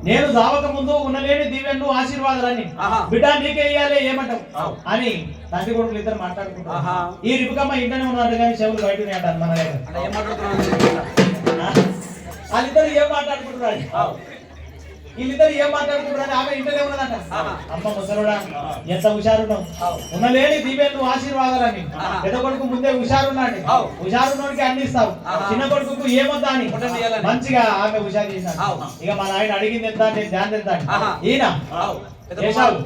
నేను జావక ముందు ఉన్నలేని దీవెన్లు ఆశీర్వాదాలని బిడ్డ నీకే ఇయ్యాలి ఏమంటావు అని తండ్రి కొడుకులు ఇద్దరు మాట్లాడుకుంటారు. ఈ రిపుకమ్మ ఇంట్లోనే ఉన్నాడు కానీ చెవులు బయట అంటారు మన వాళ్ళిద్దరు ఏం మాట్లాడుకుంటున్నారు వీళ్ళిద్దరు ఏం మాట్లాడుకుంటున్నారు ఆమె ఇంట్లోనే ఉన్నదంట. అమ్మ ముసలుడా ఎంత హుషారున్నావు ఉన్నలేని దీవెన్లు ఆశీర్వాదాలని పెద్ద కొడుకు ముందే హుషారున్నాడు హుషారున్నోడికి అన్ని ఇస్తావు చిన్న కొడుకు ఏమొద్దా అని మంచిగా ఆమె హుషారు చేసినాడు. ఇక మా నాయన అడిగింది ఎంత నేను ధ్యానం తెస్తాను ఈయన చేశావు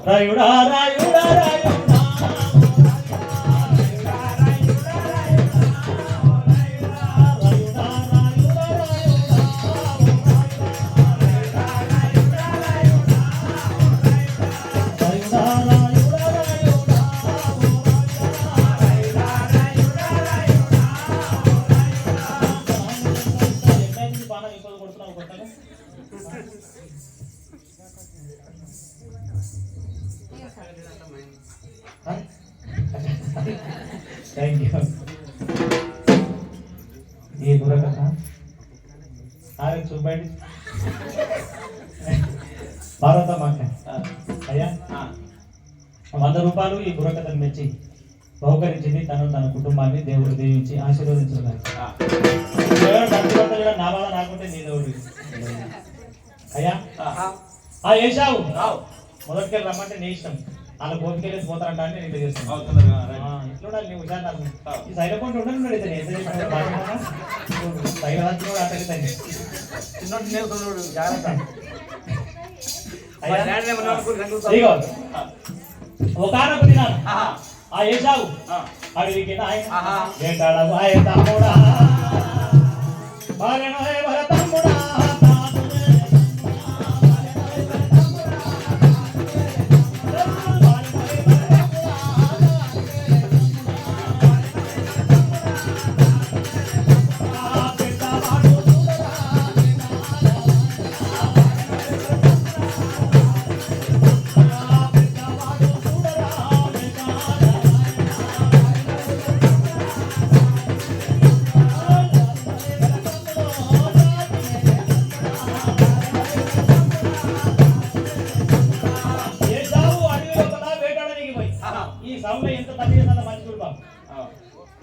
రాయుడా రాయుడా రాయుడా థ్యాంక్ యూ. ఈ బుర్రకథ ఆమె చూపండి పార్వతమ్మ అయ్యా 100 రూపాయలు ఈ బుర్రకథను మెచ్చి బహుకరించింది. తన కుటుంబాన్ని దేవుడు దీవించి ఆశీర్వదించున్నారు. నా బాధ నాకుంటే నీ దేవుడు అయ్యా ఆ ఏషావు మొదటికెళ్ళి రమ్మంటే నీ ఇష్టం వాళ్ళ గోపికెళ్ళేసి పోతారంట అని నేను చేస్తాను. ఇట్లా నీ హుషారు ఈ సైడ్ అకౌంట్ ఉండను ఒకనొక దినాలు ఆ ఏషావు అడిగిన తమ్ముడా తమ్ముడా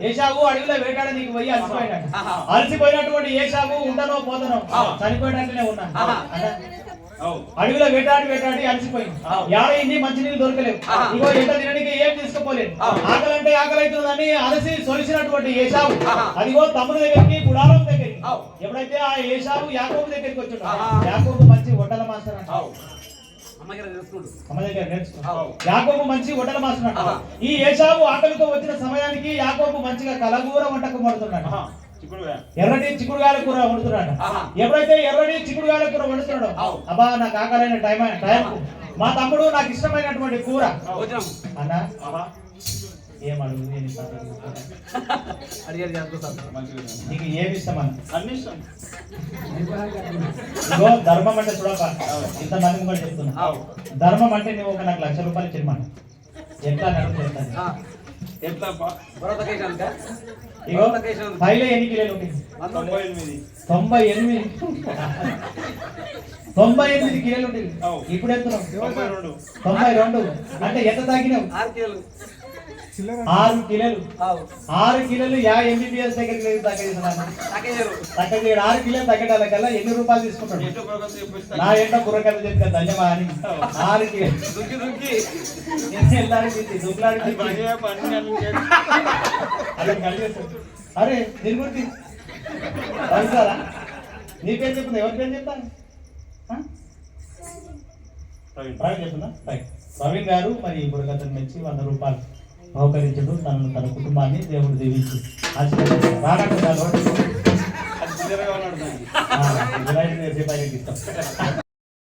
ఏషావు అడవిలో వేటాడడానికి పోయి అలసిపోయినాడు. అలసిపోయినటువంటి ఏషావు ఉండనో పోతనో చనిపోయినట్లనే ఉన్నాడు. అడవిలో వేటాడి అలసిపోయింది. యాడైంది మంచినీళ్ళు దొరకలేవు. ఇగో ఎంత తినడానికి ఏం తీసుకుపోలేదు. ఆకలి అంటే ఆకలి అవుతుందని అలసి సొలిసినటువంటి ఏషావు అదిగో తమ్ముడి దగ్గరికి గుడారం దగ్గరికి ఎప్పుడైతే ఆ ఏషావు యాకోబు దగ్గరికి వచ్చాడు. యాకోబు మంచి వంటల మాస్టర్ అంటావు యాకోబు మంచి వంటల మాస్టర్. ఈ ఏషావు ఆకలితో వచ్చిన సమయానికి యాకోబు మంచిగా కలగూర వంటకం వండుతున్నాడు. ఎర్రటి చిక్కుడుగాయల కూర వండుతున్నాడు. ఎప్పుడైతే ఎర్రటి చిక్కుడుగాయల కూర వండుతున్నాడు అబ్బా నాకు ఆకలైన టైం మా తమ్ముడు నాకు ఇష్టమైనటువంటి కూర అన్నా ఏమడుగు నీకు ఏమి ఇష్టం అన్న ధర్మం అంటే చూడక ఇంత మంది కూడా చెప్తున్నా. ధర్మం అంటే నువ్వు ఒక నాకు 1,00,000 రూపాయలు చెప్పమను ఎట్లా నడుపుతాను పైలో ఎన్ని కిలోలు ఉంటుంది 98 కిలోలు ఉంటుంది. ఇప్పుడు ఎత్తున్నావు 92 అంటే ఎంత తగ్గినావు 6 కిలోలు. 6 కిలోలు MBBS దగ్గరికి తగ్గేసాను 6 కిలోలు తగ్గడాల కల్లా ఎన్ని రూపాయలు తీసుకుంటాడు నా ఏంటో బుర్రకథ చెప్తా ధన్యమా అని 6 కిలోలు అరే దీని గురించి పంచారా నీ పేరు చెప్తున్నా ఎవరి పేరు చెప్తాను ప్రవీణ్ చెప్తున్నా ప్రవీణ్ గారు మరి బుర్రకథను మెచ్చి 100 రూపాయలు బహుకరించడు. తన కుటుంబాన్ని దేవుడు దీవించి ఆశీర్వదించారు.